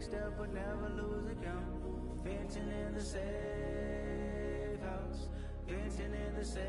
step but never lose account. Venting in the safe house. Venting in the safe.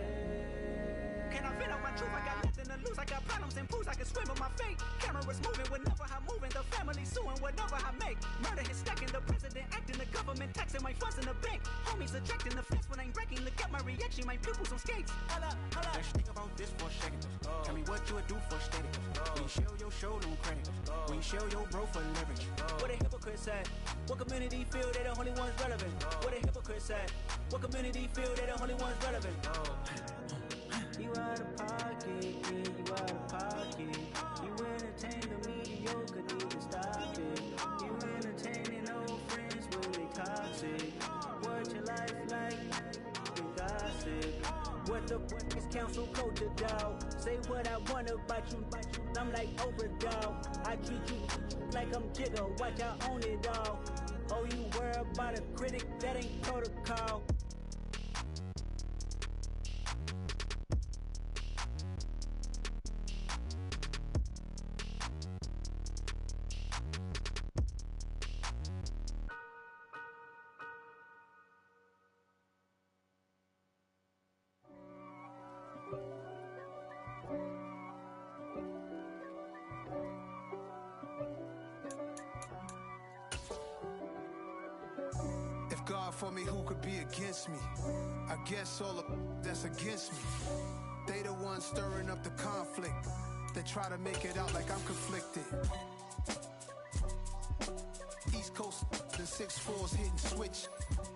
Can I vent out my truth? I got nothing to lose. I got problems and proofs. I can swim with my fate. Cameras moving whenever I'm moving. The family suing whatever I make. Murder is stacking. The president acting. The government taxing my funds in the bank. Homies ejecting the fence when I'm breaking. Look at my reaction. My pupils on skates. Holla, holla. Let's think about this for a second. Tell me what you would do for steady. When you show your show, no credit. When you show your bro for leverage. What a hypocrite said. What community feel they the only ones relevant? What a hypocrite said. What community feel they the only ones relevant? You out of pocket, yeah, you out of pocket. You entertain the mediocre, need to stop it. You entertaining old friends when they toxic. What your life like, you gossip. What the fuck is council culture, dog? Say what I want about you. I'm like overdog. I treat you like I'm Jigga. Watch I own it all. Oh, you worry about a critic, that ain't protocol. God for me, who could be against me? I guess all of that's against me. They the ones stirring up the conflict. They try to make it out like I'm conflicted. East Coast, the 6'4's hitting switch.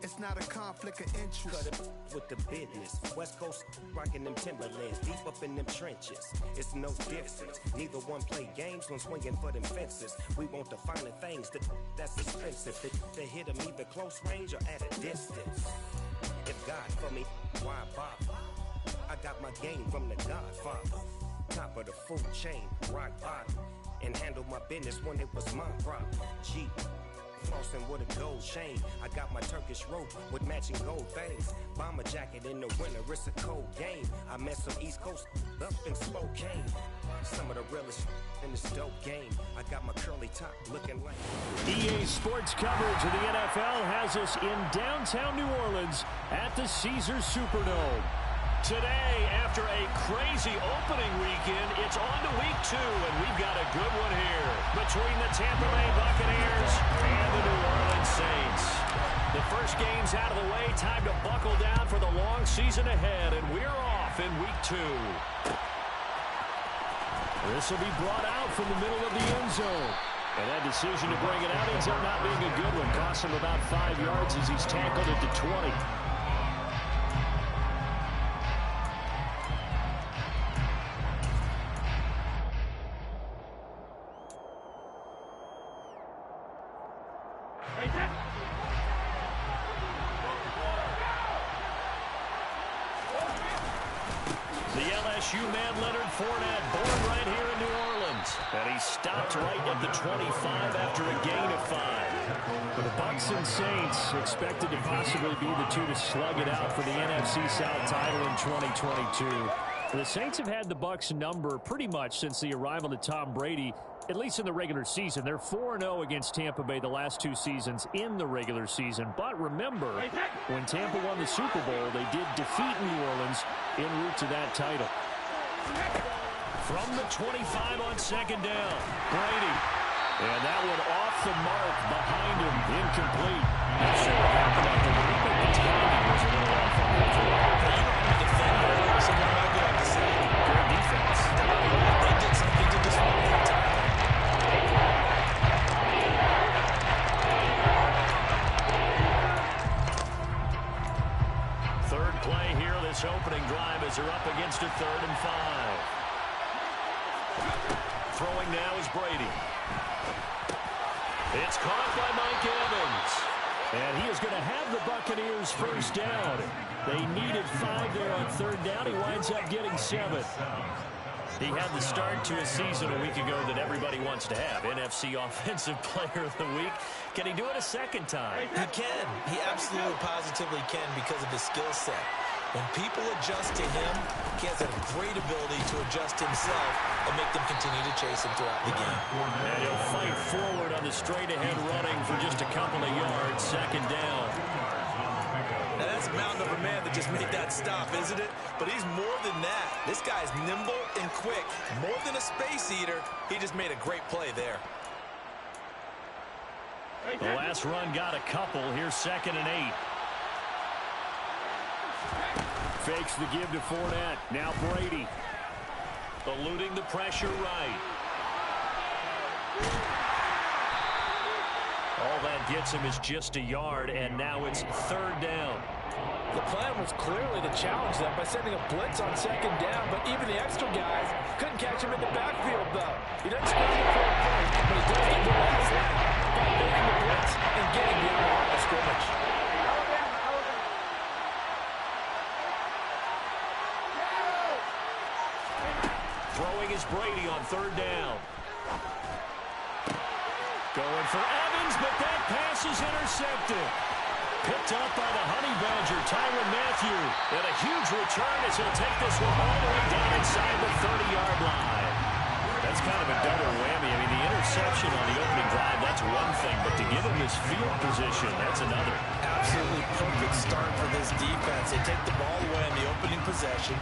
It's not a conflict of interest. Cut it with the business. West Coast rocking them Timberlands, deep up in them trenches. It's no difference. Neither one play games when swinging for them fences. We want the finer things that's expensive. To hit them either close range or at a distance. If God for me, why bother? I got my game from the Godfather. Top of the food chain, rock bottom. And handle my business when it was my problem. G. Flossing with a gold chain. I got my Turkish rope with matching gold things. Bomber jacket in the winter, it's a cold game. I met some East Coast up in Spokane. Some of the realest in this dope game. I got my curly top looking like EA Sports coverage of the NFL has us in downtown New Orleans at the Caesars Superdome. Today, after a crazy opening weekend, it's on to week 2, and we've got a good one here between the Tampa Bay Buccaneers and the New Orleans Saints. The first game's out of the way, time to buckle down for the long season ahead, and we're off in week 2. This will be brought out from the middle of the end zone. And that decision to bring it out ends up not being a good one. Cost him about 5 yards as he's tackled at the 20. Born right here in New Orleans. And he stopped right at the 25 after a gain of 5. For the Bucs and Saints, expected to possibly be the two to slug it out for the NFC South title in 2022. The Saints have had the Bucs number pretty much since the arrival of Tom Brady, at least in the regular season. They're 4-0 against Tampa Bay the last 2 seasons in the regular season. But remember, when Tampa won the Super Bowl, they did defeat New Orleans en route to that title. From the 25 on second down, Brady. And that one off the mark behind him, incomplete. Not sure what happened after the week, but the timing was a little off on that throw. You don't have to defend early, so what am I going to say? Great defense. They did something to this one all the time. Third play here, this opening drive as they're up against a 3rd and 5. Throwing now is Brady. It's caught by Mike Evans. And he is going to have the Buccaneers first down. They needed 5 there on 3rd down. He winds up getting 7. He had the start to a season a week ago that everybody wants to have. NFC Offensive Player of the Week. Can he do it a second time? He can. He absolutely positively can because of his skill set. When people adjust to him, he has a great ability to adjust himself and make them continue to chase him throughout the game. And he'll fight forward on the straight-ahead running for just a couple of yards. Second down. Now that's a mountain of a man that just made that stop, isn't it? But he's more than that. This guy's nimble and quick. More than a space eater, he just made a great play there. The last run got a couple. Here's 2nd and 8. Fakes the give to Fournette. Now Brady. Eluding the pressure right. All that gets him is just a yard, and now it's 3rd down. The plan was clearly to challenge them by sending a blitz on 2nd down, but even the extra guys couldn't catch him in the backfield, though. He doesn't scramble for a break, but he does get the last line by making the blitz and getting beyond the line of scrimmage. Throwing is Brady on 3rd down. Going for Evans, but that pass is intercepted. Picked up by the Honey Badger, Tyrann Mathieu. And a huge return as he'll take this one all the way down inside the 30-yard line. That's kind of a double whammy. I mean, the interception on the opening drive, that's one thing. But to give him this field position, that's another. Absolutely perfect start for this defense. They take the ball away in the opening possession.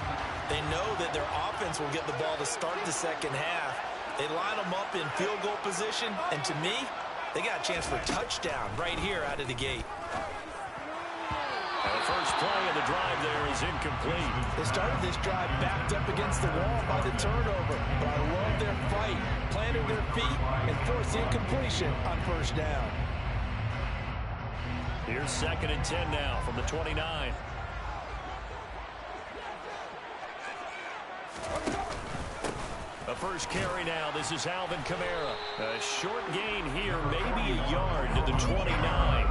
They know that their offense will get the ball to start the second half. They line them up in field goal position, and to me, they got a chance for a touchdown right here out of the gate. And the first play of the drive there is incomplete. They started this drive backed up against the wall by the turnover, but I love their fight, planting their feet, and forced incompletion on 1st down. Here's 2nd and 10 now from the 29. The first carry now. This is Alvin Kamara. A short gain here, maybe a yard to the 29.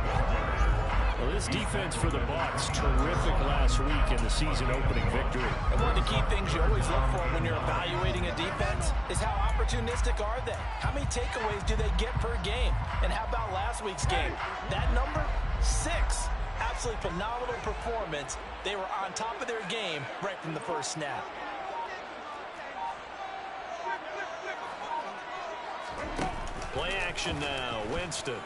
Well, this defense for the Bucs, terrific last week in the season-opening victory. And one of the key things you always look for when you're evaluating a defense is how opportunistic are they? How many takeaways do they get per game? And how about last week's game? That number, 6. Absolutely phenomenal performance. They were on top of their game right from the first snap. Play action now. Winston.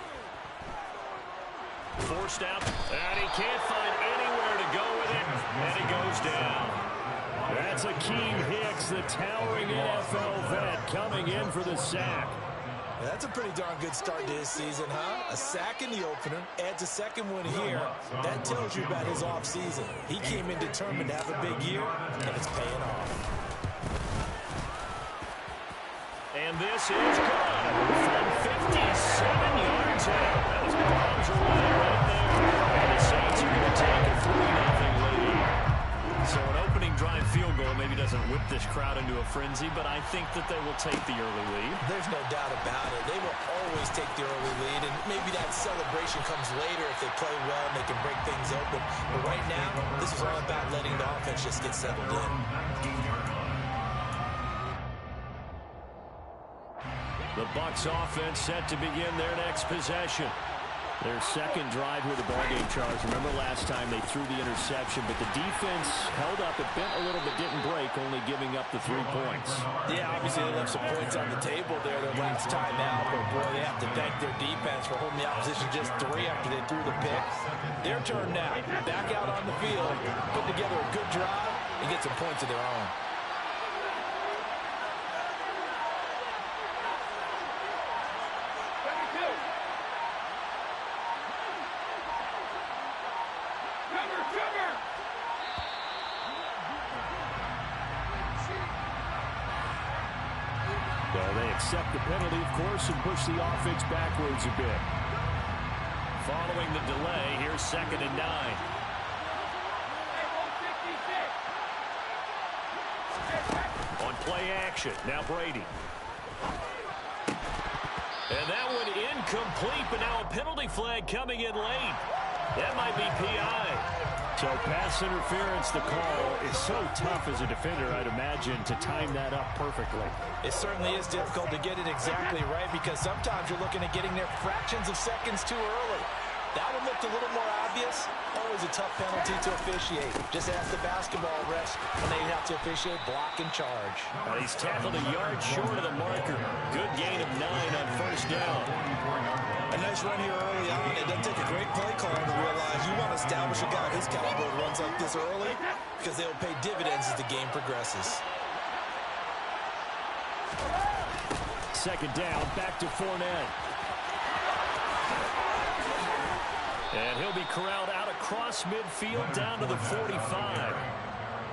Forced out, and he can't find anywhere to go with it, and he goes down. That's Akeem Hicks, the towering NFL vet, coming in for the sack. That's a pretty darn good start to his season, huh? A sack in the opener, adds a 2nd one here. That tells you about his offseason. He came in determined to have a big year, and it's paying off. And this is good from 57 yards out. Those bombs are right there. And the Saints are going to take a 3-0 lead. So an opening drive field goal maybe doesn't whip this crowd into a frenzy, but I think that they will take the early lead. There's no doubt about it. They will always take the early lead, and maybe that celebration comes later if they play well and they can break things open. But right now, this is all about letting the offense just get settled in. The Bucs offense set to begin their next possession. Their 2nd drive with the ballgame, Charles. Remember last time they threw the interception, but the defense held up. It bent a little but didn't break, only giving up the 3 points. Yeah, obviously they left some points on the table there their last time out, but boy, they have to thank their defense for holding the opposition just 3 after they threw the pick. Their turn now. Back out on the field, put together a good drive, and get some points of their own. They accept the penalty, of course, and push the offense backwards a bit. Following the delay, here's 2nd and 9. On play action, now Brady. And that one incomplete, but now a penalty flag coming in late. That might be PI. So pass interference, the call is so tough as a defender, I'd imagine, to time that up perfectly. It certainly is difficult to get it exactly right because sometimes you're looking at getting there fractions of seconds too early. That one looked a little more obvious, always a tough penalty to officiate. Just ask the basketball refs when they have to officiate block and charge. He's tackled a yard short of the marker. Good gain of 9 on first down. A nice run here early on. It doesn't take a great play caller to realize you want to establish a guy of his caliber who runs like this early because they'll pay dividends as the game progresses. Second down, back to Fournette. And he'll be corralled out across midfield down to the 45.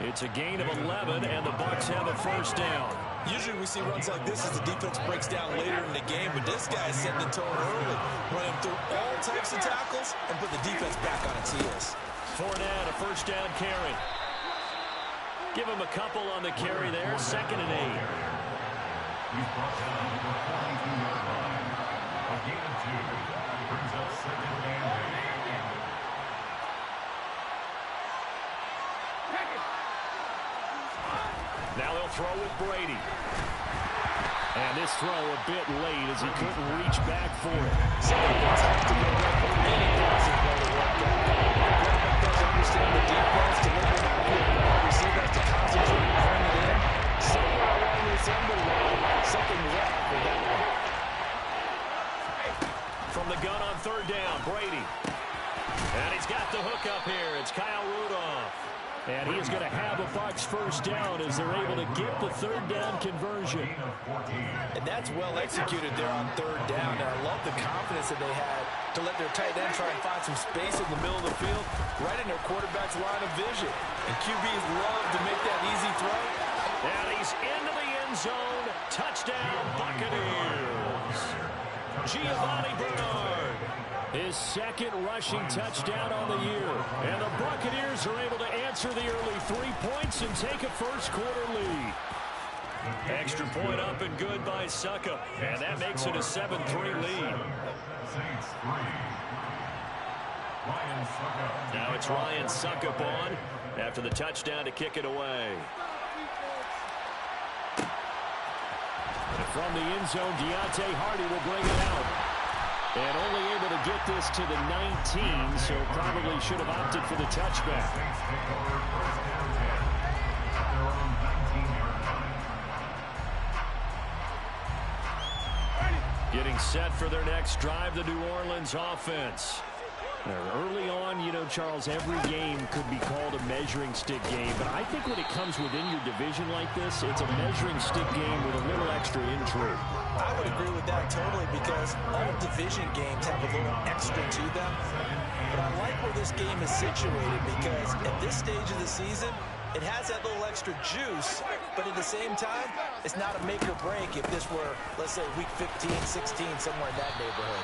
It's a gain of 11, and the Bucs have a first down. Usually we see runs like this as the defense breaks down later in the game, but this guy is setting the tone early, running through all types of tackles and put the defense back on its heels. Fournette, a first down carry. Give him a couple on the carry there, 2nd and 8. He's brought down to the 42-yard line. A gain of 2 brings up 2nd and 8. Now they'll throw with Brady. And this throw a bit late as he couldn't reach back for it. Sometimes have to go right for any passing play to work out. Quarterback doesn't understand the defense to look at the receiver has to concentrate and bring it in. Somewhere along the assembly line, something left for that one. From the gun on 3rd down, Brady. And he's got the hook up here. It's Kyle Rudolph. And he is going to have a Bucs first down as they're able to get the 3rd down conversion. And that's well executed there on 3rd down. And I love the confidence that they had to let their tight end try and find some space in the middle of the field, right in their quarterback's line of vision. And QBs love to make that easy throw. And he's into the end zone. Touchdown, Buccaneers. Giovanni Bernard. His 2nd rushing touchdown on the year. And the Buccaneers are able to answer the early 3 points and take a first-quarter lead. Extra point up and good by Suckup. And that makes it a 7-3 lead. Now it's Ryan Suckup on after the touchdown to kick it away. And from the end zone, Deontay Hardy will bring it out. And only able to get this to the 19, so probably should have opted for the touchback. Getting set for their next drive, the New Orleans offense. Early on, you know, Charles, every game could be called a measuring stick game, but I think when it comes within your division like this, it's a measuring stick game with a little extra intrigue. I would agree with that totally because all division games have a little extra to them. But I like where this game is situated because at this stage of the season, it has that little extra juice, but at the same time, it's not a make or break if this were, let's say, week 15, 16, somewhere in that neighborhood.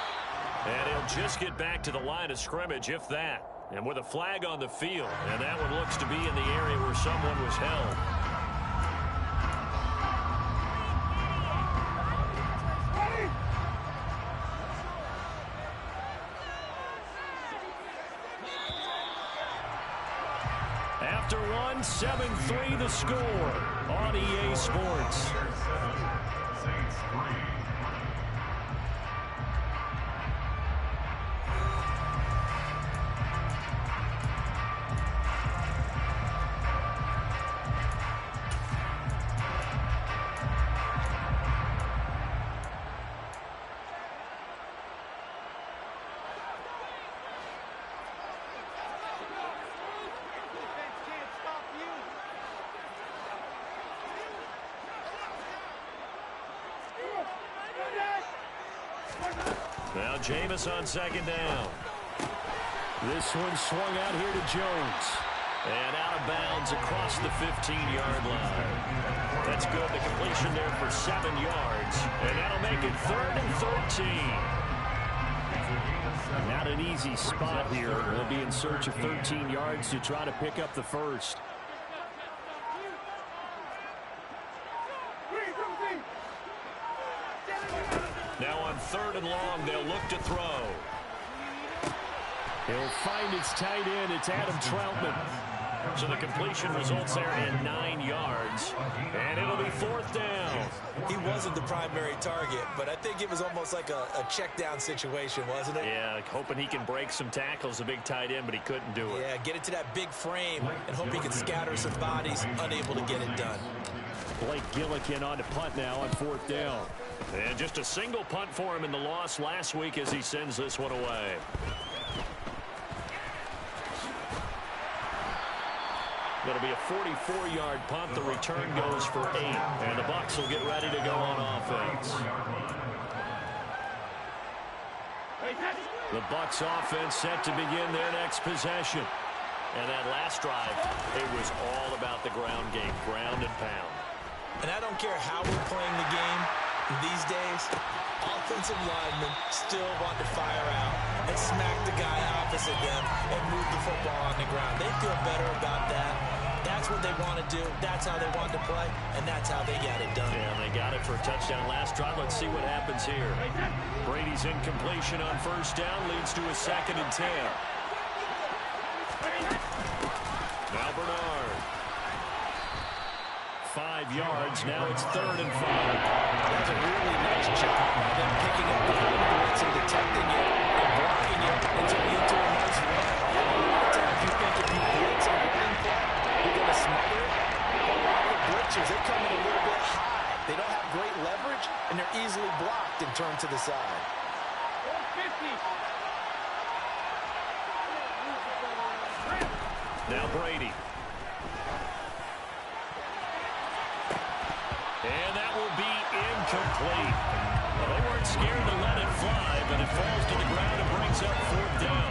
And he'll just get back to the line of scrimmage, if that. And with a flag on the field, and that one looks to be in the area where someone was held. After one, 7-3 the score on EA Sports. Now Jameis on 2nd down. This one swung out here to Jones. And out of bounds across the 15-yard line. That's good. The completion there for 7 yards. And that'll make it 3rd and 13. Not an easy spot here. They'll be in search of 13 yards to try to pick up the first. Now on 3rd and long, they'll look to throw. He'll find his tight end. It's Adam Troutman. So the completion results there in 9 yards. And it'll be 4th down. He wasn't the primary target, but I think it was almost like a check down situation, wasn't it? Yeah, hoping he can break some tackles, a big tight end, but he couldn't do it. Yeah, get it to that big frame and hope he can scatter some bodies, unable to get it done. Blake Gillikin on to punt now on 4th down. And just a single punt for him in the loss last week as he sends this one away. It'll be a 44-yard punt. The return goes for 8. And the Bucs will get ready to go on offense. The Bucs offense set to begin their next possession. And that last drive, it was all about the ground game, ground and pound. And I don't care how we're playing the game these days, offensive linemen still want to fire out and smack the guy opposite them and move the football on the ground. They feel better about that. That's what they want to do. That's how they want to play, and that's how they got it done. Yeah, they got it for a touchdown last drive. Let's see what happens here. Brady's incompletion on 1st down leads to a 2nd and 10. Now Bernard. 5 yards. Now it's 3rd and 5. That's a really nice job by them picking up the blitz and detecting it and blocking it until you do a nice run. A lot of times you think if you blitz on a running play, you're going to smother it. A lot of the blitzers, they come in a little bit high. They don't have great leverage, and they're easily blocked and turned to the side. Now Brady. And that will be incomplete. Well, they weren't scared to let it fly, but it falls to the ground and brings up 4th down.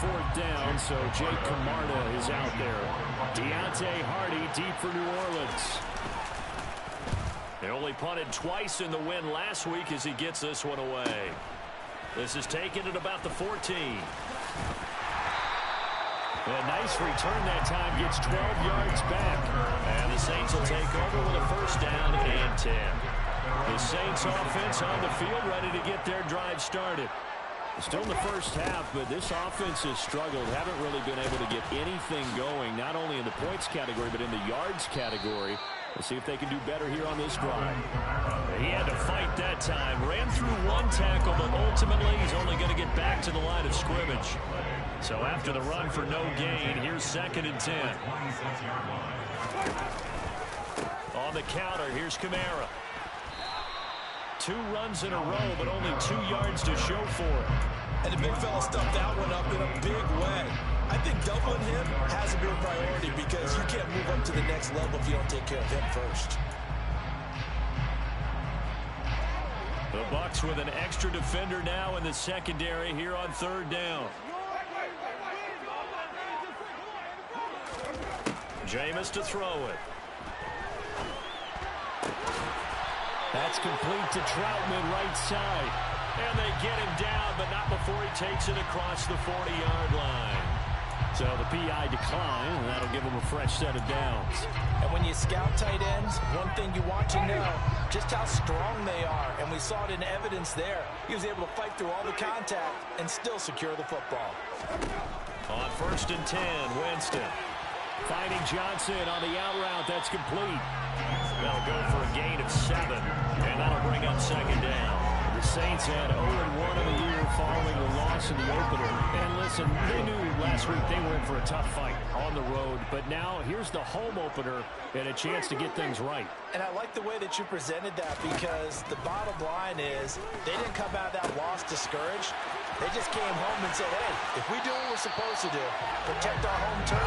4th down, so Jake Camarda is out there. Deontay Hardy deep for New Orleans. They only punted twice in the win last week as he gets this one away. This is taken at about the 14. A nice return that time, gets 12 yards back. And the Saints will take over with a 1st down and 10. The Saints offense on the field, ready to get their drive started. Still in the first half, but this offense has struggled. Haven't really been able to get anything going, not only in the points category, but in the yards category. We'll see if they can do better here on this drive. He had to fight that time. Ran through 1 tackle, but ultimately he's only going to get back to the line of scrimmage. So after the run for no gain, here's 2nd and 10. On the counter, here's Kamara. 2 runs in a row, but only 2 yards to show for it. And the big fella stuffed that one up in a big way. I think doubling him has to be a priority because you can't move up to the next level if you don't take care of him first. The Bucs with an extra defender now in the secondary here on 3rd down. Jameis to throw it. That's complete to Troutman, right side. And they get him down, but not before he takes it across the 40-yard line. So the PI decline, and that'll give him a fresh set of downs. And when you scout tight ends, one thing you want to know, just how strong they are. And we saw it in evidence there. He was able to fight through all the contact and still secure the football. On 1st and 10, Winston. Finding Johnson on the out route. That's complete. That'll go for a gain of 7, and that'll bring up 2nd down. The Saints had 0-1 of the year following the loss in the opener. And listen, they knew last week they were in for a tough fight on the road. But now here's the home opener and a chance to get things right. And I like the way that you presented that because the bottom line is they didn't come out of that loss discouraged. They just came home and said, hey, if we do what we're supposed to do, protect our home turf,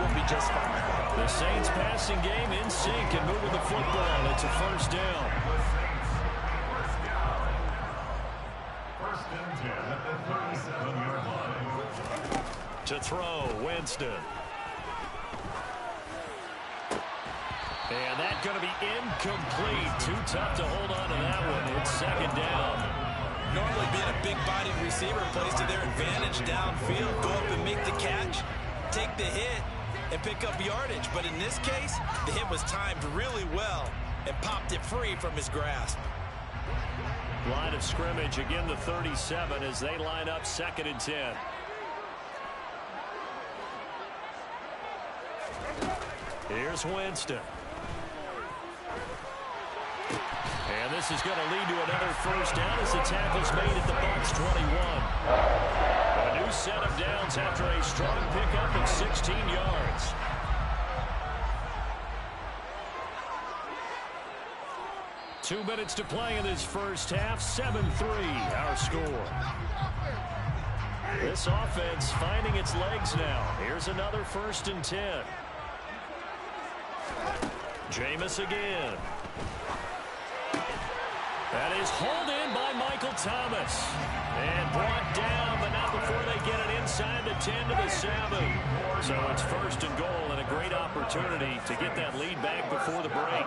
we'll be just fine. The Saints passing game in sync and moving the football. It's a 1st down. 1st and 10 at the 37-yard line. To throw, Winston. And that's going to be incomplete. Too tough to hold on to that one. It's 2nd down. Normally being a big-bodied receiver plays to their advantage downfield. Go up and make the catch, take the hit, and pick up yardage. But in this case, the hit was timed really well and popped it free from his grasp. Line of scrimmage, again the 37 as they line up 2nd and 10. Here's Winston. And this is going to lead to another first down as the tackle's made at the Bucs 21. A new set of downs after a strong pickup of 16 yards. Two minutes to play in this first half. 7-3 our score. This offense finding its legs now. Here's another 1st and 10. Jameis again. That is hauled in by Michael Thomas. And brought down, but not before they get it inside the 10 to the 7. So it's 1st and goal and a great opportunity to get that lead back before the break.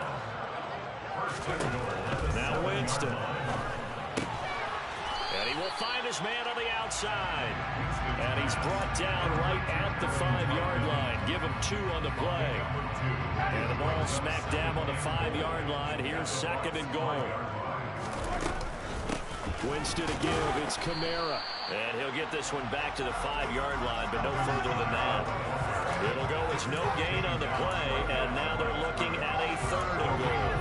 Now Winston. And he will find his man on the outside. And he's brought down right at the 5-yard line. Give him 2 on the play. And the ball smack dab on the 5-yard line. Here's 2nd and goal. Winston to give. It's Kamara. And he'll get this one back to the 5-yard line, but no further than that. It'll go as no gain on the play, and now they're looking at a 3rd and goal.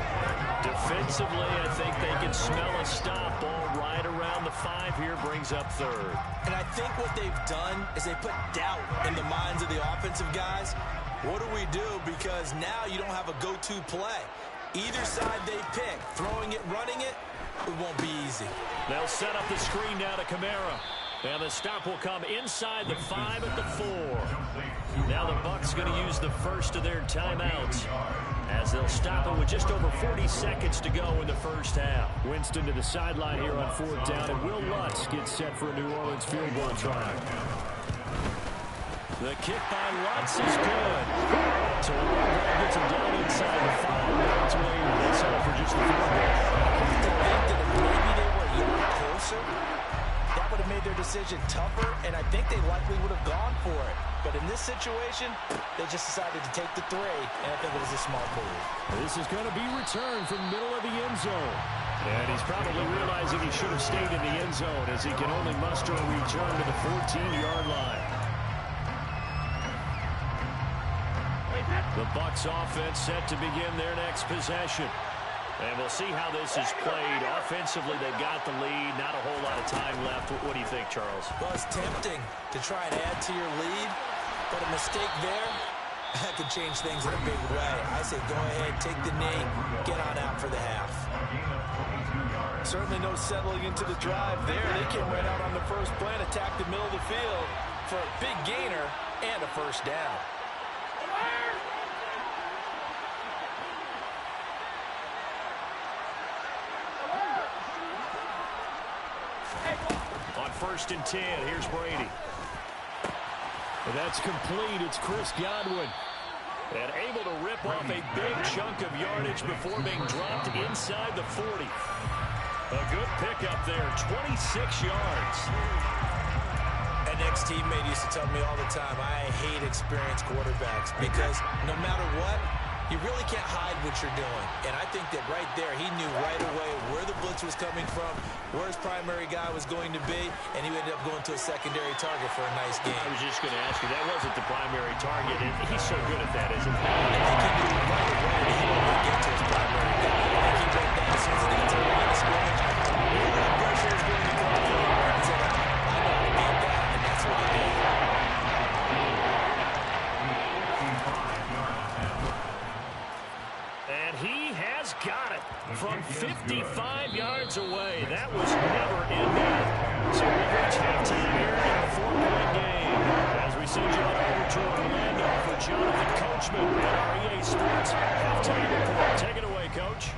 Defensively, I think they can smell a stop. Ball right around the 5 here, brings up 3rd. And I think what they've done is they put doubt in the minds of the offensive guys. What do we do? Because now you don't have a go-to play. Either side they pick, throwing it, running it, it won't be easy. They'll set up the screen now to Kamara. And the stop will come inside the 5 at the 4. Now the Bucs going to use the first of their timeouts as they'll stop it with just over 40 seconds to go in the first half. Winston to the sideline here on 4th down, and Will Lutz gets set for a New Orleans field goal try. The kick by Lutz is good. So Orlando gets him down inside the 5. That's where they settle for just the field goal. I have to think that if maybe they were a yard closer, that would have made their decision tougher, and I think they likely would have gone for it. But in this situation, they just decided to take the 3, and I think it was a smart move. This is going to be returned from middle of the end zone. And he's probably realizing he should have stayed in the end zone as he can only muster a return to the 14-yard line. The Bucs offense set to begin their next possession. And we'll see how this is played. Offensively, they've got the lead. Not a whole lot of time left. What do you think, Charles? Well, it's tempting to try and add to your lead, but a mistake there, that could change things in a big way. I say go ahead, take the knee, get on out for the half. Certainly no settling into the drive there. They came right out on the first play and attacked the middle of the field for a big gainer and a 1st down. On 1st and 10, here's Brady. And that's complete. It's Chris Godwin. And able to rip off a big chunk of yardage before being dropped inside the 40. A good pickup there, 26 yards. An ex-teammate used to tell me all the time, I hate experienced quarterbacks because no matter what, you really can't hide what you're doing. And I think that right there, he knew right away where the blitz was coming from, where his primary guy was going to be, and he ended up going to a secondary target for a nice game. I was just going to ask you, that wasn't the primary target, and he's so good at that, isn't he? I think he knew right away that he would get to his primary guy. I think he read that as soon as he got to the line of scrimmage. Knew where the pressure was going to come from, and said, I know I need that, and that's what he did. And he has got it from 55 yards away. That was never ending. So we reach halftime here in a 4-point game. As we send you on over to Orlando for Jonathan Coachman at our EA Sports halftime report. Take it away, Coach.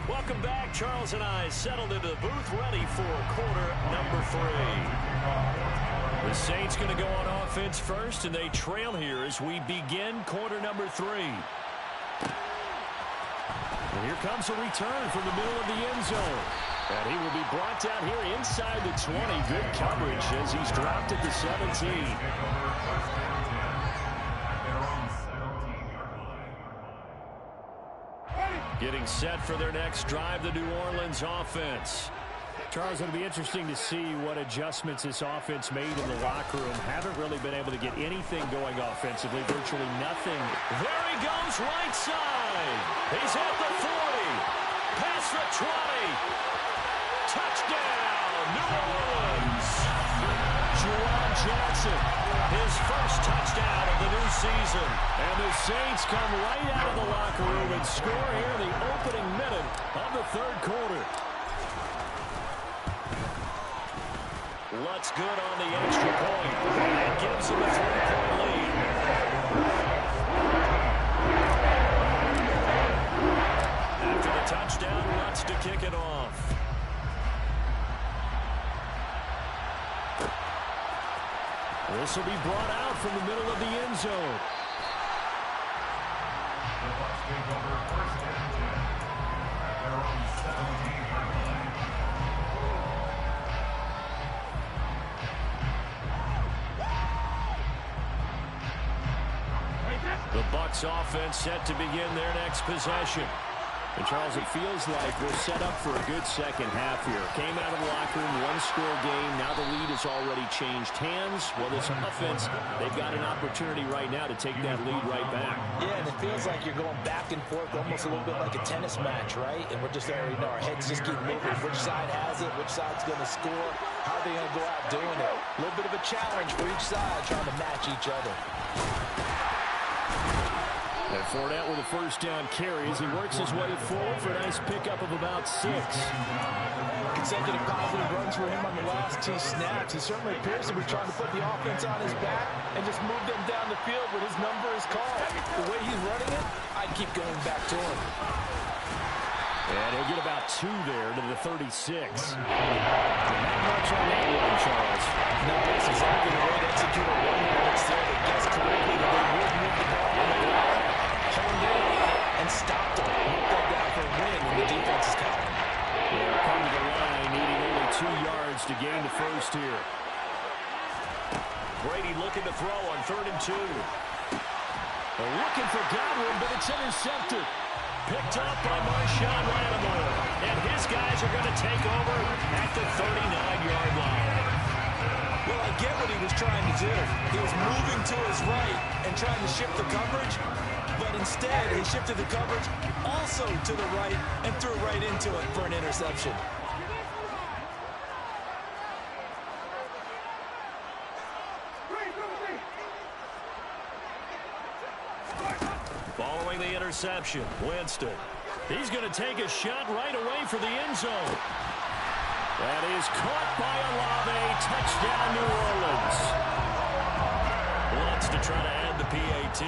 Welcome back. Charles and I settled into the booth ready for quarter number 3. The Saints going to go on offense first, and they trail here as we begin quarter number 3. And here comes a return from the middle of the end zone. And he will be brought down here inside the 20. Good coverage as he's dropped at the 17. Getting set for their next drive, the New Orleans offense. Charles, it'll be interesting to see what adjustments this offense made in the locker room. Haven't really been able to get anything going offensively, virtually nothing. There he goes, right side. He's at the 40. Past the 20. Touchdown, New Orleans. Juwan Johnson, His first touchdown of the new season. and the Saints come right out of the locker room and score here in the opening minute of the third quarter. Looks good on the extra point. That gives him a 3-point lead. After the touchdown, wants to kick it off. This will be brought out from the middle of the end zone. The Bucs take over first and 10 at their own 17-yard line. The Bucs offense set to begin their next possession. And Charles, it feels like we're set up for a good second half here. Came out of the locker room, one-score game. Now the lead has already changed hands. Well, this offense, they've got an opportunity right now to take that lead right back. Yeah, and it feels like you're going back and forth, almost a little bit like a tennis match, right? And we're just already know our heads just keep moving. Which side has it? Which side's going to score? How are they going to go out doing it? A little bit of a challenge for each side, trying to match each other. And Fournette with a first down carry as he works his way forward for a nice pickup of about 6. Consecutive positive runs for him on the last 2 snaps. He certainly appears to be trying to put the offense on his back and just move them down the field when his number is called. The way he's running it, I'd keep going back to him. And he'll get about 2 there to the 36. Not much on that one, Charles. No, that's exactly the way to execute a run that's there that gets correctly that they would move the ball on the ground. Honed in on it and stopped him. Knocked that down for a win when the defense is counting. They'll come to the line, needing only 2 yards to gain the first here. Brady looking to throw on 3rd and 2. Looking for Godwin, but it's intercepted. Picked up by Marshawn Lattimore. And his guys are going to take over at the 39-yard line. Well, I get what he was trying to do. He was moving to his right and trying to shift the coverage, but instead he shifted the coverage also to the right and threw right into it for an interception. Following the interception, Winston. He's going to take a shot right away for the end zone. That is caught by Olave. Touchdown, New Orleans. Wants to try to add the PAT.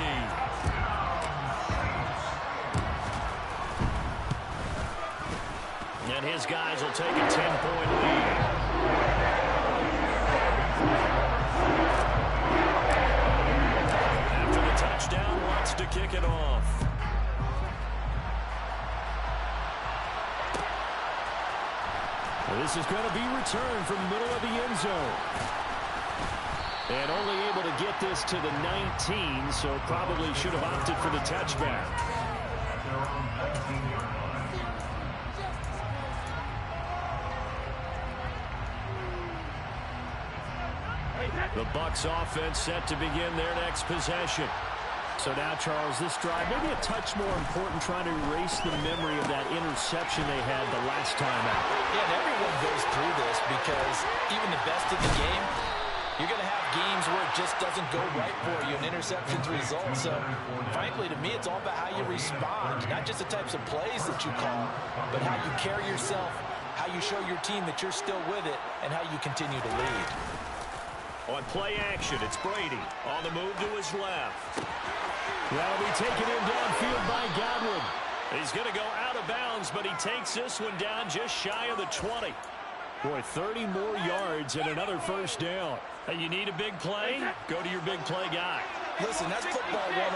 And his guys will take a 10-point lead. After the touchdown, wants to kick it off. This is going to be returned from the middle of the end zone. And only able to get this to the 19, so probably should have opted for the touchback. At their own 19-yard line. The Bucs offense set to begin their next possession. So now, Charles, this drive maybe a touch more important, trying to erase the memory of that interception they had the last time out. Yeah, and everyone goes through this because even the best in the game, you're going to have games where it just doesn't go right for you, and interceptions result. So, frankly, to me, it's all about how you respond, not just the types of plays that you call, but how you carry yourself, how you show your team that you're still with it, and how you continue to lead. On play action, it's Brady on the move to his left. That'll be taken in downfield by Godwin. He's going to go out of bounds, but he takes this one down just shy of the 20. Boy, 30 more yards and another first down. Hey, you need a big play? Go to your big play guy. Listen, that's football 101.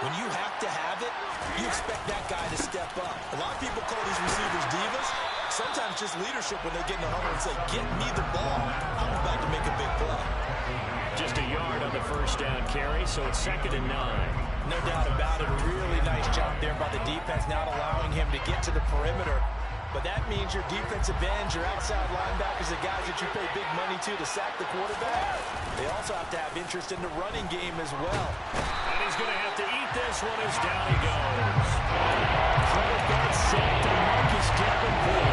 When you have to have it, you expect that guy to step up. A lot of people call these receivers divas. Sometimes just leadership when they get in the huddle and say, get me the ball. I'm about to make a big play. Just a yard on the first down carry, so it's 2nd and 9. No doubt about it. A really nice job there by the defense, not allowing him to get to the perimeter But that means your defensive ends, your outside linebackers, the guys that you pay big money to sack the quarterback, they also have to have interest in the running game as well. And he's going to have to eat this one as down he goes. Credit that sack to Marcus Davenport.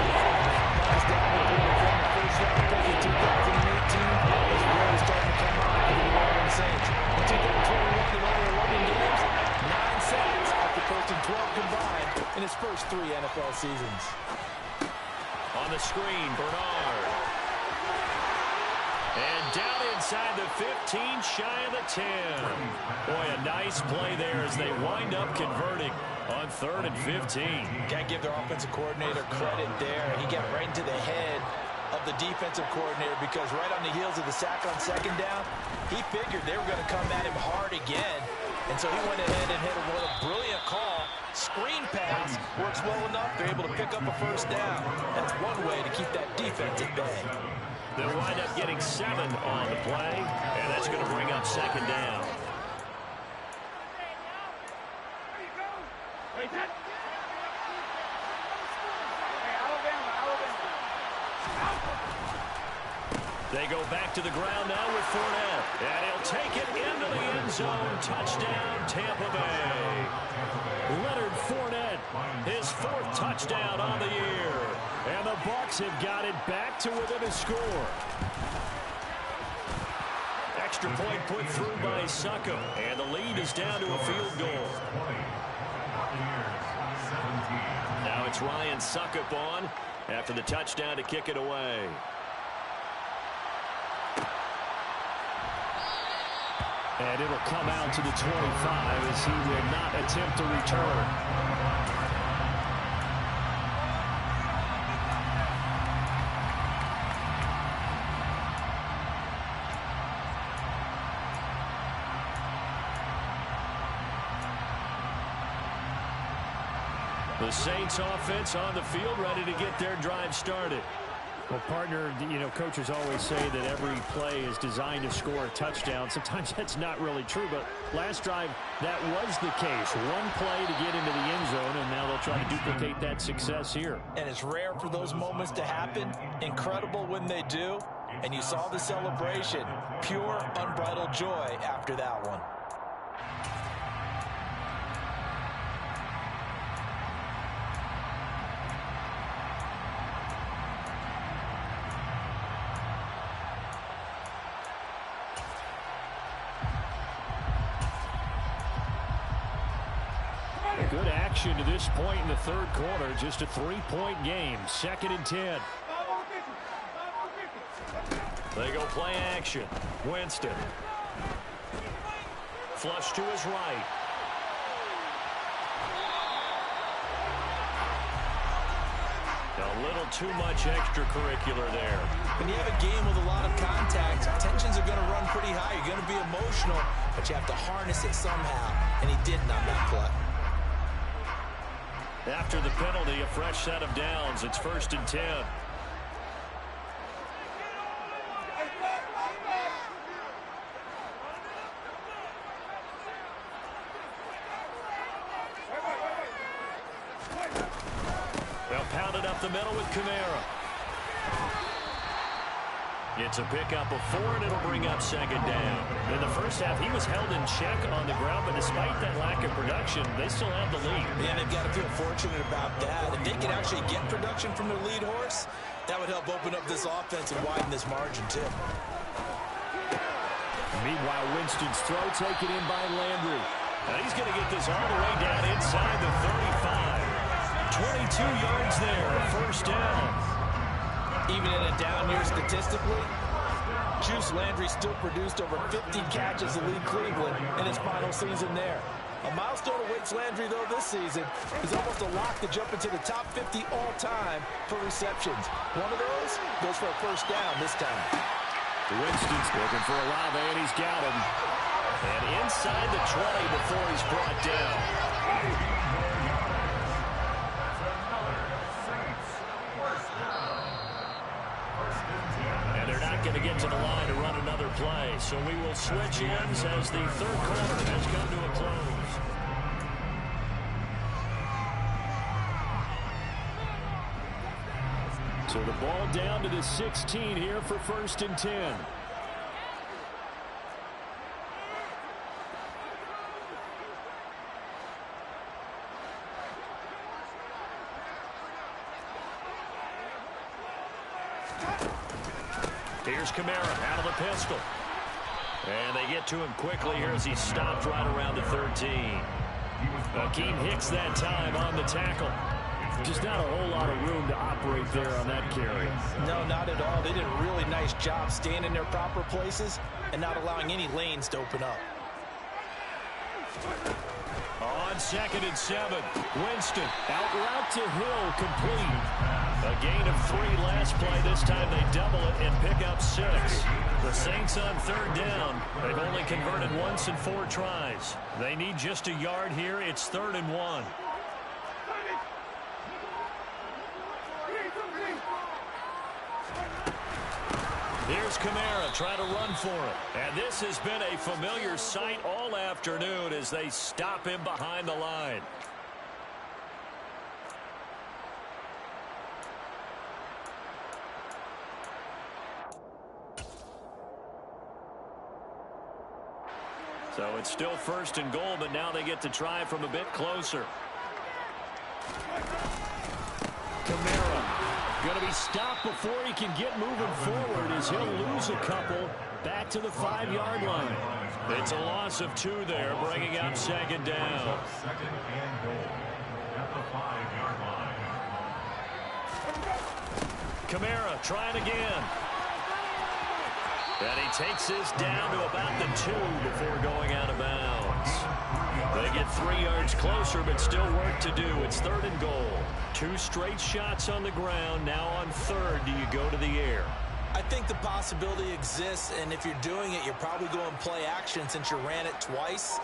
Marcus Davenport from the first round pick in 2018 is really starting to come on for the New Orleans Saints. In 2021, in only 11 games, 9 sacks after posting 12 combined in his first 3 NFL seasons. On the screen, Bernard. And down inside the 15, shy of the 10. Boy, a nice play there as they wind up converting on 3rd and 15. Can't give their offensive coordinator credit there. He got right into the head of the defensive coordinator because right on the heels of the sack on 2nd down, he figured they were going to come at him hard again. And so he went ahead and hit a brilliant call. Screen pass works well enough. They're able to pick up a 1st down. That's one way to keep that defense at bay. They'll wind up getting 7 on the play, and that's going to bring up 2nd down. They go back to the ground now with Fournette. And he'll take it into the end zone. Touchdown, Tampa Bay. Leonard Fournette, his 4th touchdown on the year. And the Bucs have got it back to within a score. Extra point put through by Succop. And the lead is down to a field goal. Now it's Ryan Succop on after the touchdown to kick it away. And it'll come out to the 25 as he will not attempt to return. The Saints offense on the field ready to get their drive started. Well, partner, you know, coaches always say that every play is designed to score a touchdown. Sometimes that's not really true, but last drive, that was the case. One play to get into the end zone, and now they'll try to duplicate that success here. And it's rare for those moments to happen. Incredible when they do. And you saw the celebration. Pure, unbridled joy after that one. Good action to this point in the 3rd quarter. Just a 3-point game. 2nd and 10. They go play action. Winston. Flush to his right. A little too much extracurricular there. When you have a game with a lot of contact, tensions are going to run pretty high. You're going to be emotional, but you have to harness it somehow. And he didn't on that play. After the penalty, a fresh set of downs. It's 1st and 10. They'll pound it up the middle with Kamara. It's a pickup of 4, and it'll bring up 2nd down. In the first half, he was held in check on the ground, but despite that lack of production, they still have the lead. Yeah, they've got to feel fortunate about that. If they can actually get production from their lead horse, that would help open up this offense and widen this margin, too. Meanwhile, Winston's throw taken in by Landry. Now he's going to get this all the way down inside the 35. 22 yards there, a 1st down. Even in a down year statistically, Juice Landry still produced over 50 catches to lead Cleveland in his final season there. A milestone awaits Landry, though, this season. He's almost a lock to jump into the top 50 all-time for receptions. One of those goes for a 1st down this time. Winston's looking for Olave, and he's got him. And inside the 20 before he's brought down. Going to get to the line to run another play. So we will switch ends as the 3rd quarter has come to a close. So the ball down to the 16 here for 1st and 10. Here's Kamara out of the pistol. And they get to him quickly here as he stopped right around the 13. Akeem Hicks that time on the tackle. Just not a whole lot of room to operate there on that carry. No, not at all. They did a really nice job staying in their proper places and not allowing any lanes to open up. On 2nd and 7, Winston out route to Hill, complete. A gain of 3 last play. This time they double it and pick up 6. The Saints on 3rd down. They've only converted once in 4 tries. They need just a yard here. It's 3rd and 1. Here's Kamara trying to run for it. And this has been a familiar sight all afternoon as they stop him behind the line. So it's still 1st and goal, but now they get to try from a bit closer. Kamara going to be stopped before he can get moving forward as he'll lose a couple back to the 5-yard line. It's a loss of 2 there, bringing up 2nd down. 2nd and goal at the 5-yard line. Kamara trying again. And he takes this down to about the 2 before going out of bounds. They get 3 yards closer, but still work to do. It's 3rd and goal. 2 straight shots on the ground. Now on 3rd, do you go to the air? I think the possibility exists, and if you're doing it, you're probably going play action since you ran it twice.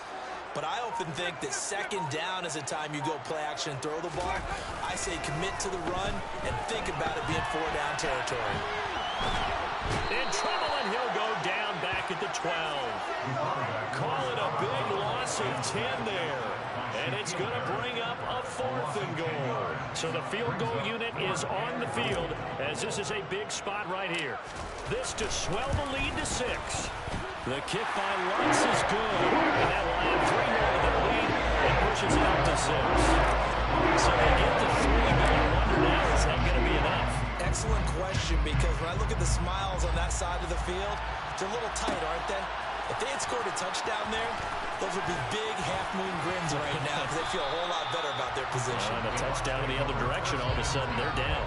But I often think that 2nd down is the time you go play action and throw the ball. I say commit to the run and think about it being 4-down territory. In trouble, and he'll go down back at the 12. Call it a big loss of 10 there. And it's going to bring up a 4th and goal. So the field goal unit is on the field as this is a big spot right here. This to swell the lead to 6. The kick by Lutz is good. And that will add 3 more to their lead and pushes it up to 6. So they get to 3, but I wonder now, is that going to be enough? Excellent question, because when I look at the smiles on that side of the field, they're a little tight, aren't they? If they had scored a touchdown there, those would be big half-moon grins right now because they feel a whole lot better about their position. And a touchdown in the other direction, all of a sudden they're down.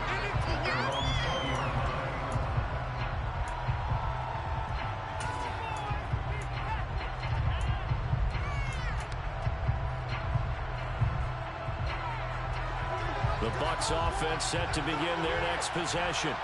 The Bucs offense set to begin their next possession.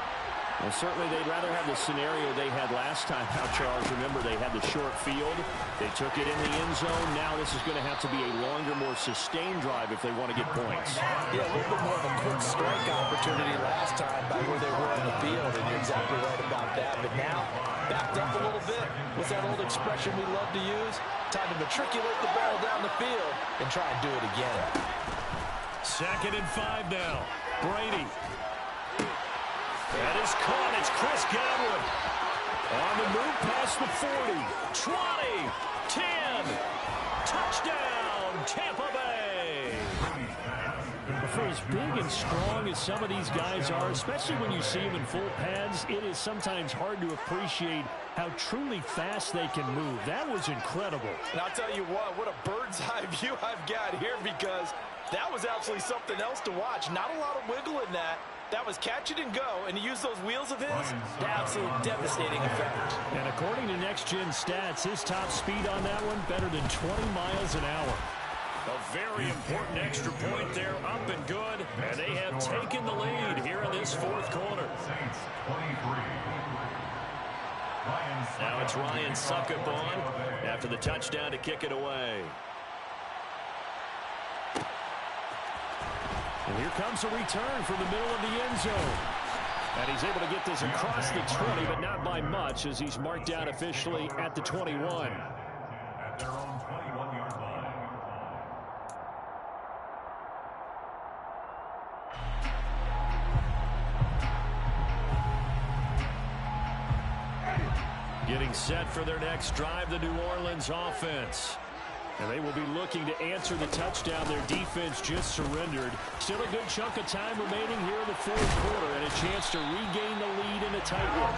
Well, certainly they'd rather have the scenario they had last time out, Charles. Remember, they had the short field. They took it in the end zone. Now this is going to have to be a longer, more sustained drive if they want to get points. Yeah, a little bit more of a quick strike opportunity last time by where they were on the field, and you're exactly right about that. But now, backed up a little bit. What's that old expression we love to use? Time to matriculate the ball down the field and try and do it again. 2nd and 5 now. Brady. That is caught. It's Chris Godwin. On the move past the 40. 20. 10. Touchdown, Tampa Bay. For as big and strong as some of these guys are, especially when you see them in full pads, it is sometimes hard to appreciate how truly fast they can move. That was incredible. And I'll tell you what a bird's eye view I've got here, because that was absolutely something else to watch. Not a lot of wiggle in that. That was catch it and go, and he used those wheels of his. Absolute devastating effect. And according to Next Gen Stats, his top speed on that one better than 20 miles an hour. A very important extra point there, up and good, and they have taken the lead here in this 4th quarter. Now it's Ryan Suckup on after the touchdown to kick it away. And here comes a return from the middle of the end zone. And he's able to get this across the 20, but not by much, as he's marked out officially at the 21. At their own 21-yard line. Getting set for their next drive, the New Orleans offense. And they will be looking to answer the touchdown their defense just surrendered. Still a good chunk of time remaining here in the fourth quarter and a chance to regain the lead in a tight one.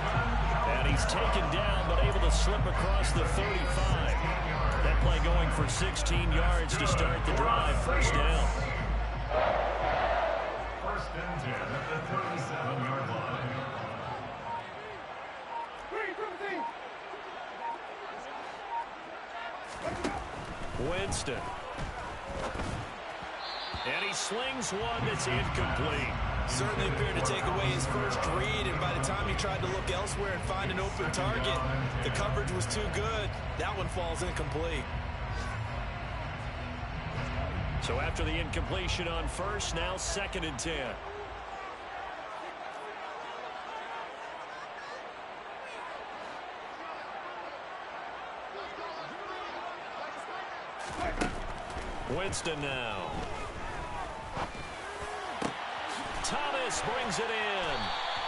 And he's taken down but able to slip across the 35. That play going for 16 yards to start the drive. First down. First and 10 at the 37-yard line. Winston. And he slings one that's incomplete. Certainly appeared to take away his first read, and by the time he tried to look elsewhere and find an open target, the coverage was too good. That one falls incomplete. So after the incompletion on first, now 2nd and 10. Winston now. Thomas brings it in.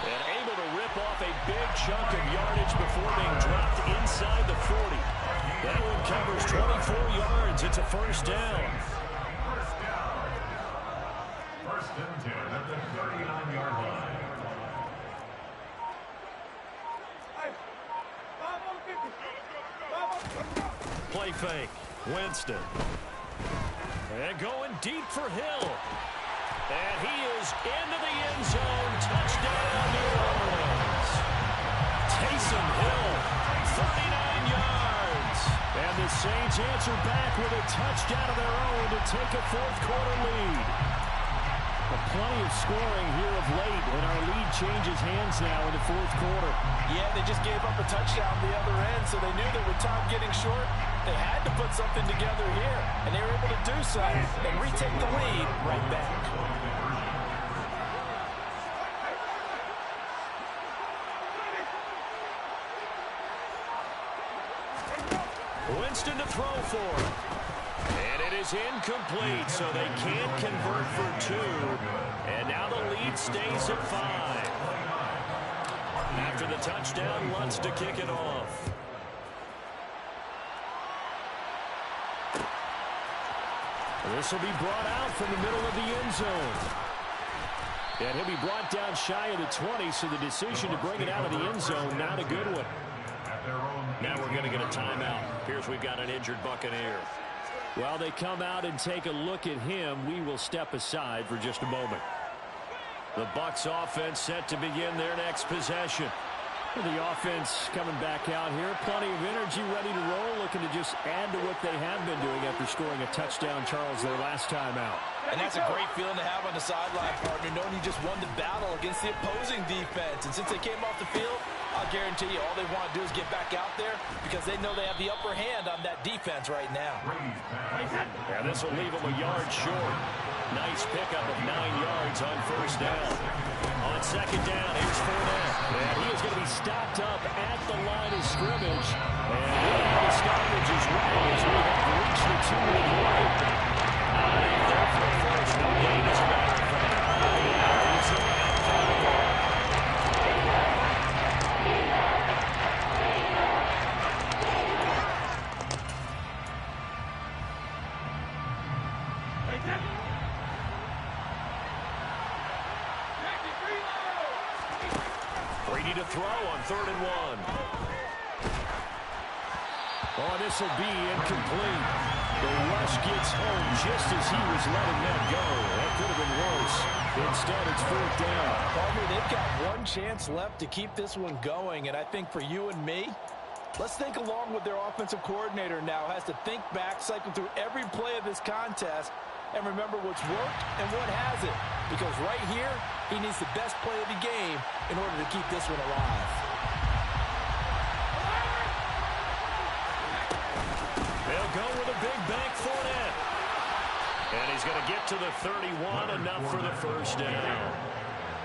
And able to rip off a big chunk of yardage before being dropped inside the 40. That one covers 24 yards. It's a first down. First and 10 at the 39-yard line. Play fake. Winston. And going deep for Hill. And he is into the end zone. Touchdown, New Orleans. Taysom Hill, 39 yards. And the Saints answer back with a touchdown of their own to take a fourth quarter lead. Plenty of scoring here of late, and our lead changes hands now in the fourth quarter. Yeah, they just gave up a touchdown the other end, so they knew that with time getting short, they had to put something together here, and they were able to do so and retake the lead right back. Winston to throw for. And it is incomplete, so they can't convert for 2. And now the lead stays at 5. After the touchdown, Lutz to kick it off. This will be brought out from the middle of the end zone. And he'll be brought down shy of the 20, so the decision to bring it out of the end zone, not a good one. Now we're going to get a timeout. Here's we've got an injured Buccaneer. Well, they come out and take a look at him. We will step aside for just a moment. The Bucs offense set to begin their next possession. The offense coming back out here. Plenty of energy, ready to roll, looking to just add to what they have been doing after scoring a touchdown, Charles, their last time out. And that's a great feeling to have on the sideline, partner, knowing you just won the battle against the opposing defense. And since they came off the field, I'll guarantee you all they want to do is get back out there because they know they have the upper hand on that defense right now. Yeah, this will leave them a yard short. Nice pickup of 9 yards on first down. On second down, here's Fournette. And he is going to be stopped up at the line of scrimmage. And the stoppage is right as we have reached the 2-minute mark. There for the first. No gain as a matter of fact. Brady to throw on 3rd and 1. Oh, this will be incomplete. The rush gets home just as he was letting that go. That could have been worse. Instead, it's 4th down. Partner, they've got one chance left to keep this one going, and I think for you and me, let's think along with their offensive coordinator now. Has to think back, cycle through every play of this contest, and remember what's worked and what hasn't. Because right here, he needs the best play of the game in order to keep this one alive. They'll go with a big bank Fournette. And he's going to get to the 31, enough for the first down.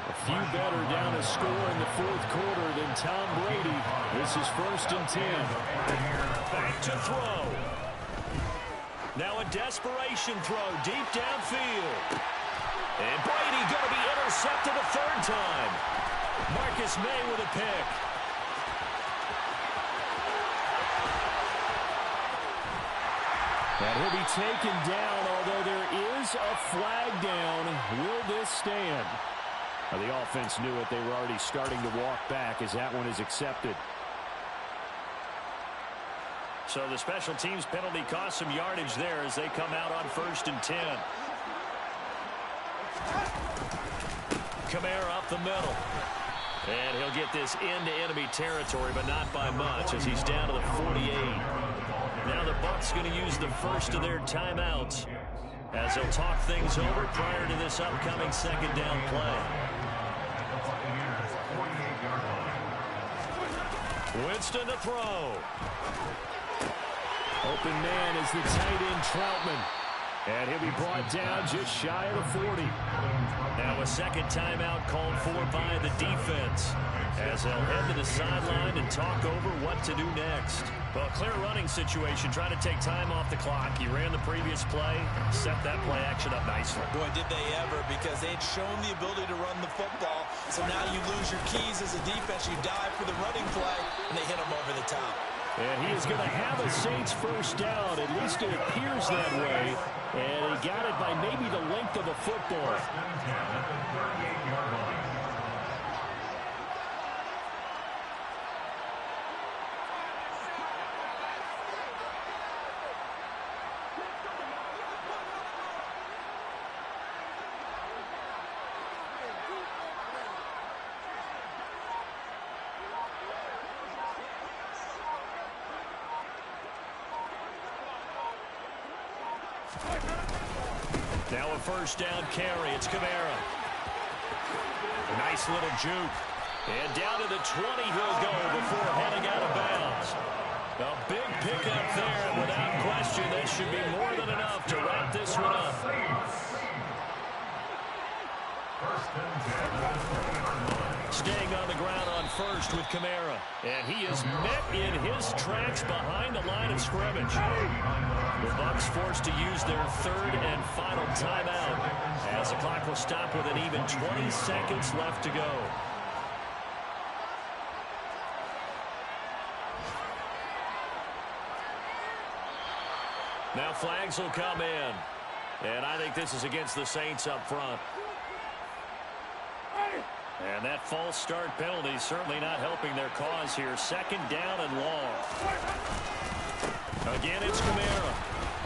A few better down a score in the fourth quarter than Tom Brady. This is 1st and 10. Back to throw. Now a desperation throw deep downfield. And Brady going to be intercepted a 3rd time. Marcus May with a pick. And he'll be taken down, although there is a flag down. Will this stand? Well, the offense knew it. They were already starting to walk back as that one is accepted. So the special teams penalty cost some yardage there as they come out on 1st and 10. Kamara up the middle. And he'll get this into enemy territory, but not by much as he's down to the 48. Now the Bucs going to use the first of their timeouts as they'll talk things over prior to this upcoming second down play. Winston to throw. Open man is the tight end Troutman. And he'll be brought down just shy of the 40. Now a second timeout called for by the defense as they'll head to the sideline and talk over what to do next. Well, clear running situation, trying to take time off the clock. He ran the previous play, set that play action up nicely. Boy, did they ever, because they'd shown the ability to run the football. So now you lose your keys as a defense. You dive for the running play, and they hit him over the top. And he is going to have a Saints first down. At least it appears that way. And he got it by maybe the length of a football. Now a first down carry. It's Kamara. A nice little juke. And down to the 20 he'll go before heading out of bounds. A big pickup there, and without question, that should be more than enough to wrap this one up. Staying on the ground on first with Kamara. And he is met in his tracks behind the line of scrimmage. The Bucs forced to use their third and final timeout as the clock will stop with an even 20 seconds left to go. Now flags will come in. And I think this is against the Saints up front. And that false start penalty certainly not helping their cause here. Second down and long. Again, it's Kamara.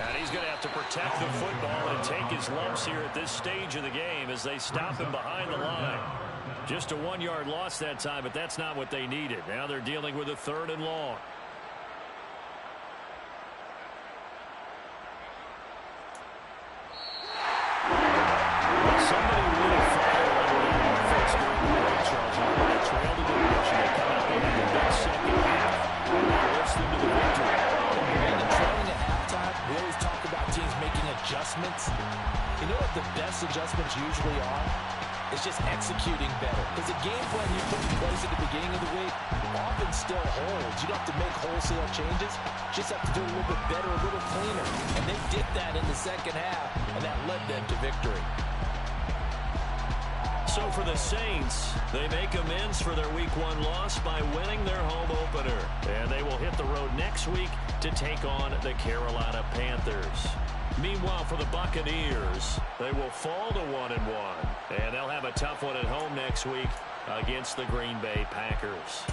And he's going to have to protect the football and take his lumps here at this stage of the game as they stop him behind the line. Just a 1-yard loss that time, but that's not what they needed. Now they're dealing with a third and long. Somebody really fired under the offense during the break, Charles. They trailed in the direction. They come out there in the big second half, and that lifts them to the victory. And the trailing at halftime, we always talk about teams making adjustments. You know what the best adjustments usually are? It's just executing better. Because the game plan you put in place at the beginning of the week often still holds. You don't have to make wholesale changes. You just have to do a little bit better, a little cleaner. And they did that in the second half, and that led them to victory. So for the Saints, they make amends for their Week 1 loss by winning their home opener. And they will hit the road next week to take on the Carolina Panthers. Meanwhile, for the Buccaneers, they will fall to 1-1. And they'll have a tough one at home next week against the Green Bay Packers.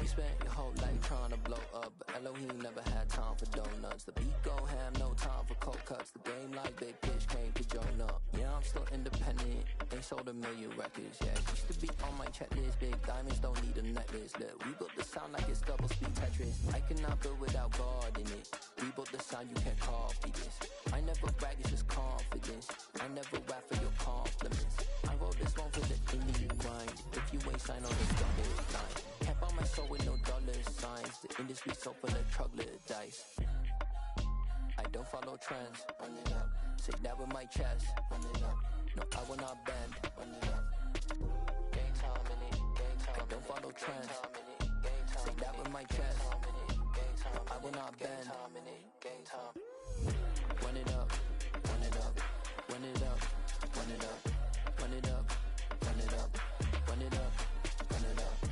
You spent your whole life trying to blow up, but Elohim never had time for donuts. The beat gon' have no time for cold cuts. The game like big pitch came to join up. Yeah, I'm still independent, ain't sold a million records. Yeah, used to be on my checklist. Big diamonds don't need a necklace. Look, we built the sound like it's double speed Tetris. I cannot build without God in it. We built the sound, you can't copy this. I never brag, it's just confidence. I never rap for your compliments. I wrote this one for the indie grind. If you ain't signed on the dotted line, can't buy my soul with no dollar signs. The industry so full of troglodytes. I don't follow trends. Run it up. Say that with my chest. Run it up. No, I will not bend. Run it up. Game time in it. Game time. I don't follow trends. Say that with my chest. No, I will not bend. Game time. Run it up. Run it up. Run it up. Run it up. Run it up. Run it up. Run it up. Run it up.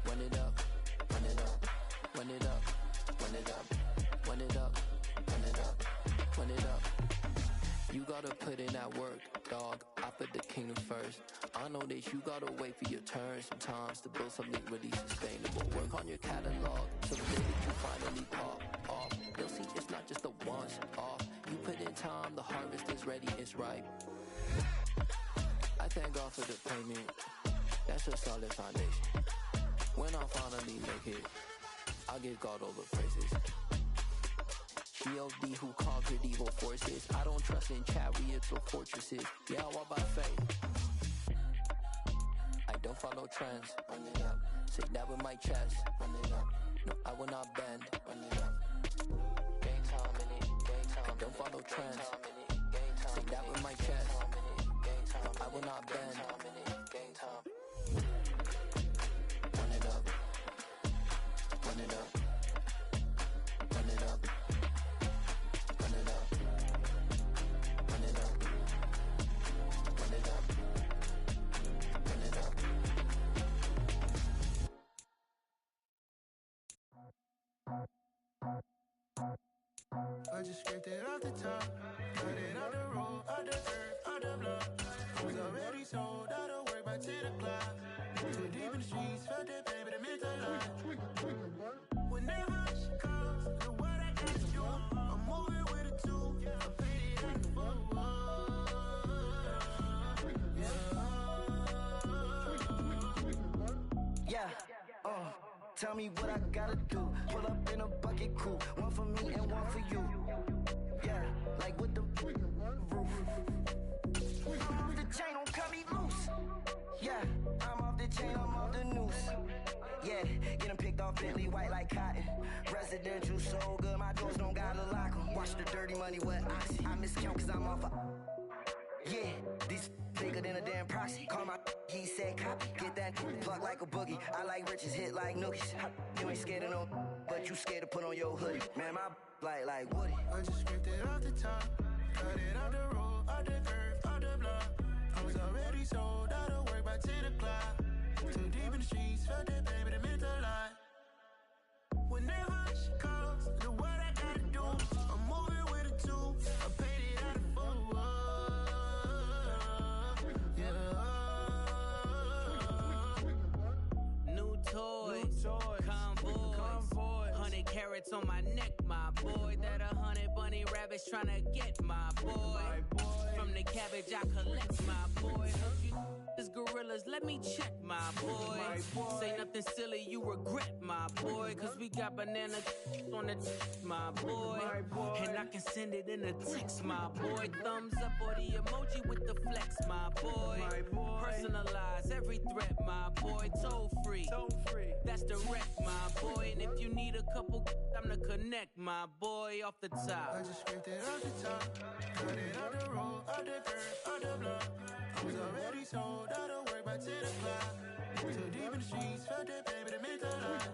Run it up. Run it up. Run it up. gotta put in that work, dog. I put the kingdom first. I know that you gotta wait for your turn sometimes to build something really sustainable. Work on your catalog so the day that you finally pop off, they'll see it's not just a once off. You put in time, the harvest is ready, it's ripe. I thank God for the payment. That's a solid foundation. When I finally make it, I'll give God all the praises. G.O.D. who conquered evil forces. I don't trust in chariots or fortresses. Yeah, I walk by faith. I don't follow trends. Run it up. Say that with my chest. Run it up. No, I will not bend. Run it up. Game time in it. Game time. I don't follow trends. Say that with my chest. No, I will not bend. Game time. Run it up. Run it up. Run it up. Run it up. Run it up. Run it up. Run it up. I just scraped it off the top, cut it out the road, out the earth, out the block. Was already sold, out of work by 10 o'clock. Too deep in the streets, felt that baby, that meant a lot. Whenever she calls, know what I gotta do. I'm moving with a two, I paid it out the full. Yeah, tell me what I gotta do. Pull up in a bucket crew, one for me and one for you. Yeah, like with the roof. I'm off the chain, don't cut me loose. Yeah, I'm off the chain, I'm off the noose. Yeah, get them picked off Bentley, white like cotton. Residential, so good, my doors don't gotta lock 'em. Watch the dirty money with oxy. I miscount cause I'm off a... Yeah, these bigger than a damn proxy. Call my he said copy. Get that plug like a boogie. I like riches, hit like nookies. You ain't scared of no, but you scared to put on your hoodie. Man, my like Woody. I just scraped it off the top, cut it out the road, out the earth, out the block. I was already sold, out of work by 10 o'clock. Too deep in the streets, felt that baby, that meant a lot. Whenever she calls, know what I gotta do. I'm moving with a two, I paid it out of full. New toys, convoy, 100 carats on my neck, my boy. That 100 bunny rabbits tryna get my boy. From the cabbage I collect, my boy. Hope you this gorillas, let me check, my boy. Say nothing silly, you regret, my boy. Cause we got banana on the my boy. And I can send it in a text, my boy. Thumbs up or the emoji with the flex, my boy. Personalize every threat, my boy. Toll free, that's direct, my boy. And if you need a couple, I'm to connect, my boy, off the top. I just scraped it off the top, cut it out the road, out the earth, out the block. I was already sold, out of work by 10 o'clock. Too deep in the streets, felt that baby, that meant a lot.